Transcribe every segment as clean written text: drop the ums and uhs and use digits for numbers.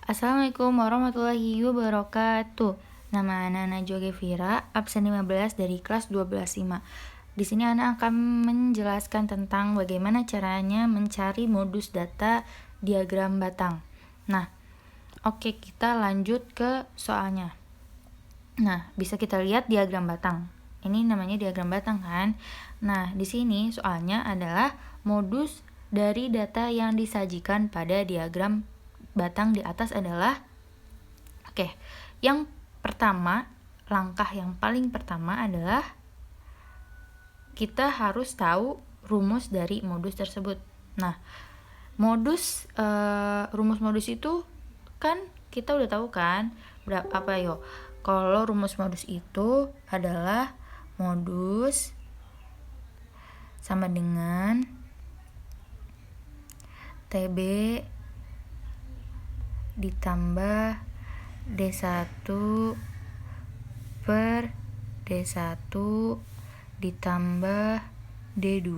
Assalamualaikum warahmatullahi wabarakatuh. Nama Ana Najwa Gevira, absen 15 dari kelas 12.5. Di sini Ana akan menjelaskan tentang bagaimana caranya mencari modus data diagram batang. Nah, oke, kita lanjut ke soalnya. Nah, bisa kita lihat diagram batang. Ini namanya diagram batang kan? Nah, di sini soalnya adalah modus dari data yang disajikan pada diagram batang di atas adalah yang pertama, langkah yang paling pertama adalah kita harus tahu rumus dari modus tersebut. Nah, rumus modus itu kan kita udah tahu kan apa yo. Kalau rumus modus itu adalah modus sama dengan TB ditambah D1 per D1 ditambah D2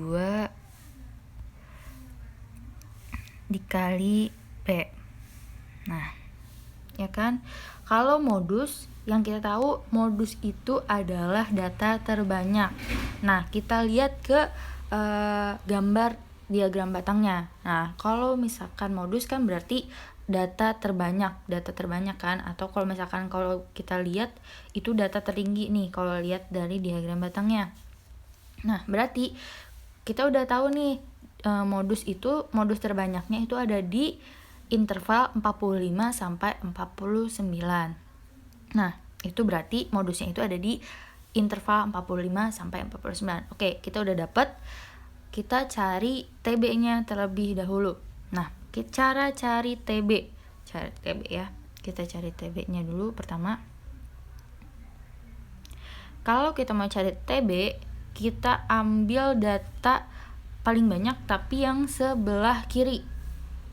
dikali P. Nah, ya kan? Kalau modus, yang kita tahu modus itu adalah data terbanyak. Nah, kita lihat ke gambar diagram batangnya. Nah, kalau misalkan modus kan berarti data terbanyak kan, atau kalau misalkan kalau kita lihat itu data tertinggi nih kalau lihat dari diagram batangnya. Nah, berarti kita udah tahu nih modus terbanyaknya itu ada di interval 45 sampai 49. Nah, itu berarti modusnya itu ada di interval 45 sampai 49. Oke, kita udah dapat. Kita cari TB-nya terlebih dahulu. Nah, cara cari TB ya. Kita cari TB-nya dulu pertama. Kalau kita mau cari TB, kita ambil data paling banyak tapi yang sebelah kiri.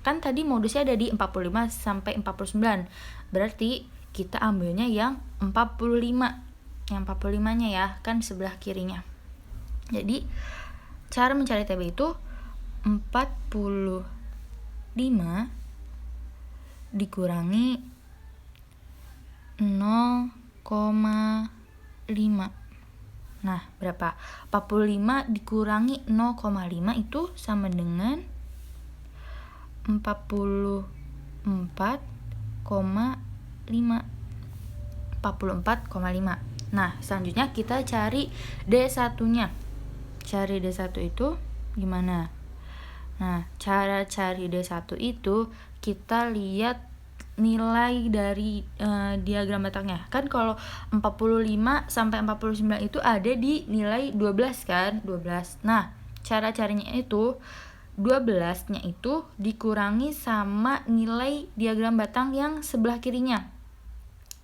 Kan tadi modusnya ada di 45 sampai 49. Berarti kita ambilnya yang 45. Yang 45-nya ya, kan sebelah kirinya. Jadi, cara mencari TB itu 45 dikurangi 0,5. Nah, berapa? 45 dikurangi 0,5 itu sama dengan 44,5. Nah, selanjutnya kita cari D1-nya. Cari D1 itu gimana? Nah, cara cari D1 itu kita lihat nilai dari diagram batangnya. Kan kalau 45 sampai 49 itu ada di nilai 12 kan? 12. Nah, cara carinya itu 12-nya itu dikurangi sama nilai diagram batang yang sebelah kirinya.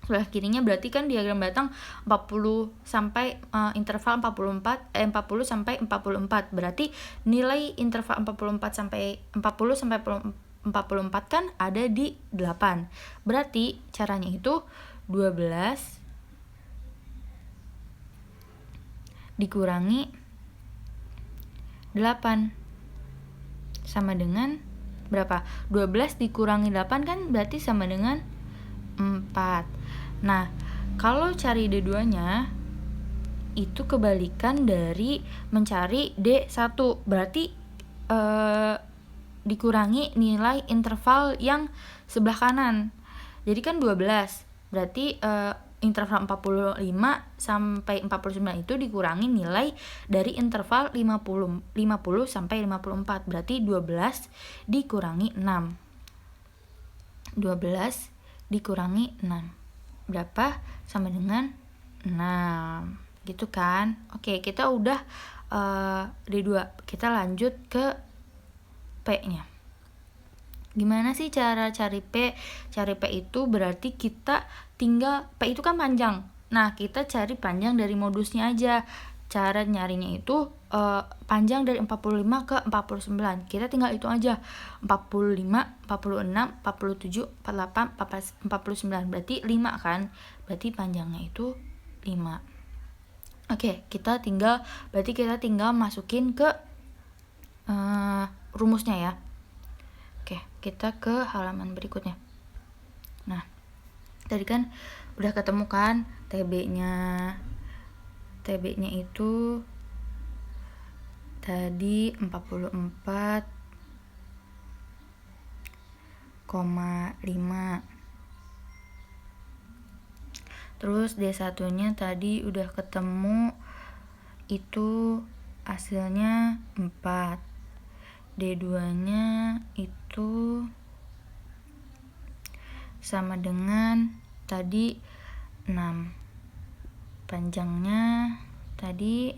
Sebelah kirinya berarti kan diagram batang 40 sampai interval 40 sampai 44. Berarti nilai interval 40 sampai 44 kan ada di 8. Berarti caranya itu 12 dikurangi 8 sama dengan berapa? 12 dikurangi 8 kan berarti sama dengan 4. Nah, kalau cari D2-nya itu kebalikan dari mencari D1. Berarti dikurangi nilai interval yang sebelah kanan. Jadi kan 12. Berarti interval 45 sampai 49 itu dikurangi nilai dari interval 50 sampai 54. Berarti 12 dikurangi 6. 12 dikurangi 6. Berapa? Sama dengan 6. Gitu kan? Oke, kita udah D2. Kita lanjut ke P-nya. Gimana sih cara cari P? Cari P itu berarti kita tinggal, P itu kan panjang. Nah, kita cari panjang dari modusnya aja. Cara nyarinya itu panjang dari 45 ke 49. Kita tinggal hitung aja. 45, 46, 47, 48, 49. Berarti 5 kan? Berarti panjangnya itu 5. Oke, berarti kita tinggal masukin ke rumusnya ya. Oke, kita ke halaman berikutnya. Nah, tadi kan udah ketemu kan TB-nya. TB-nya itu tadi 44,5. Terus D1-nya tadi udah ketemu, itu hasilnya 4. D2-nya itu sama dengan tadi 6. Panjangnya tadi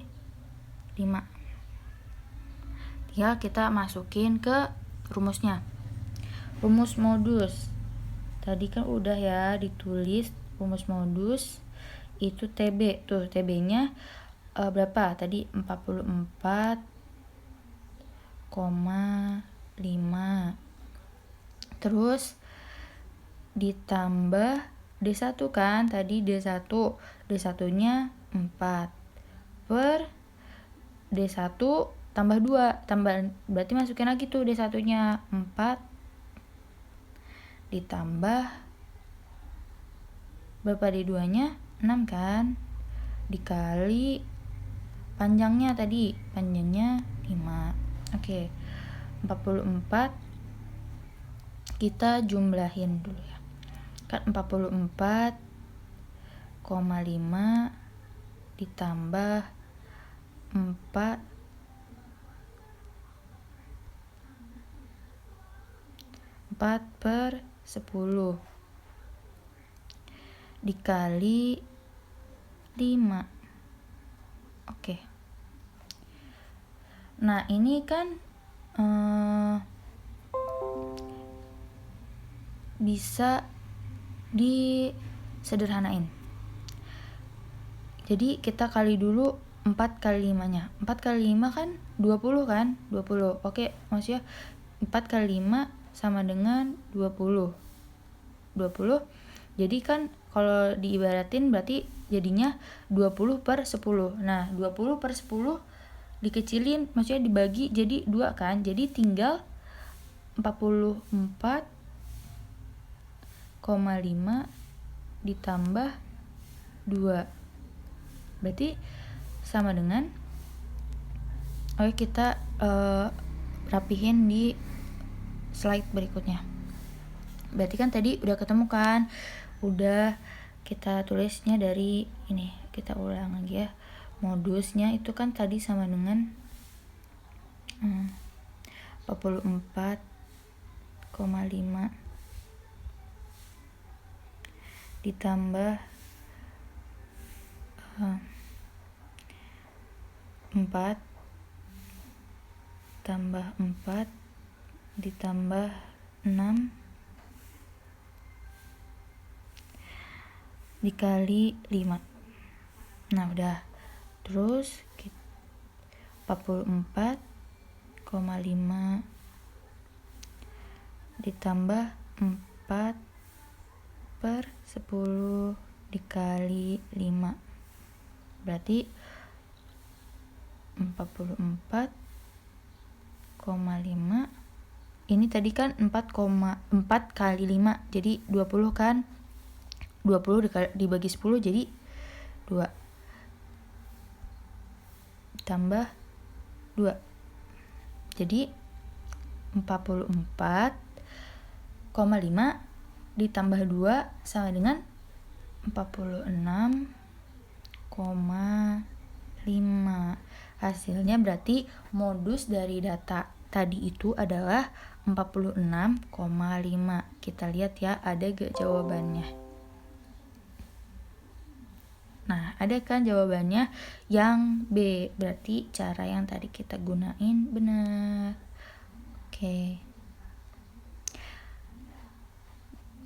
5. Tinggal kita masukin ke rumusnya. Rumus modus. Tadi kan udah ya ditulis rumus modus itu TB. Tuh TB-nya berapa? Tadi 44,5. Terus ditambah D1 kan, tadi D1. D1-nya 4 per D1 tambah 2. Berarti masukin lagi tuh D1-nya 4 ditambah berapa D2-nya? 6 kan? Dikali panjangnya tadi, panjangnya 5. Oke. 44 kita jumlahin dulu ya. Kan 44,5 ditambah 4 per 10 dikali 5. Oke. Nah, ini kan bisa disederhanain. Jadi kita kali dulu 4 kali 5-nya. 4 kali 5 kan 20 kan? 20. Oke, maksudnya 4 kali 5 sama dengan 20. 20. Jadi kan kalau diibaratin berarti jadinya 20 per 10. Nah, 20 per 10 dikecilin, maksudnya dibagi jadi 2 kan? Jadi tinggal 44,5 ditambah 2. Berarti sama dengan, oke, kita rapihin di slide berikutnya. Berarti kan tadi udah ketemu kan, udah kita tulisnya dari ini, kita ulang lagi ya. Modusnya itu kan tadi sama dengan 44,5 ditambah 4 tambah 4 ditambah 6 dikali 5. Nah, udah. Terus 44,5 ditambah 4 per 10 dikali 5. Berarti 44,5. Ini tadi kan 4,4 kali 5, jadi 20 kan? 20 dibagi 10 jadi 2. Tambah 2. Jadi 44,5 ditambah 2 sama dengan 46,5. Hasilnya berarti modus dari data tadi itu adalah 46,5. Kita lihat ya, ada gak jawabannya? Nah, ada kan jawabannya yang B. Berarti cara yang tadi kita gunain benar. Oke.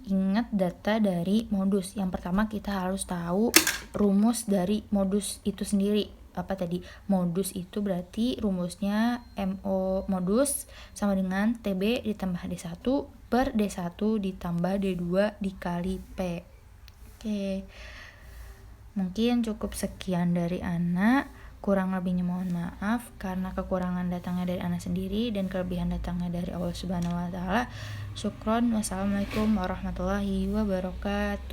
Ingat data dari modus. Yang pertama kita harus tahu rumus dari modus itu sendiri. Apa tadi? Modus itu berarti rumusnya MO modus sama dengan TB ditambah D1 per D1 ditambah D2 dikali P. Oke. Mungkin cukup sekian dari Ana. Kurang lebihnya mohon maaf, karena kekurangan datangnya dari ana sendiri dan kelebihan datangnya dari Allah Subhanahu wa taala. Syukron. Wassalamualaikum warahmatullahi wabarakatuh.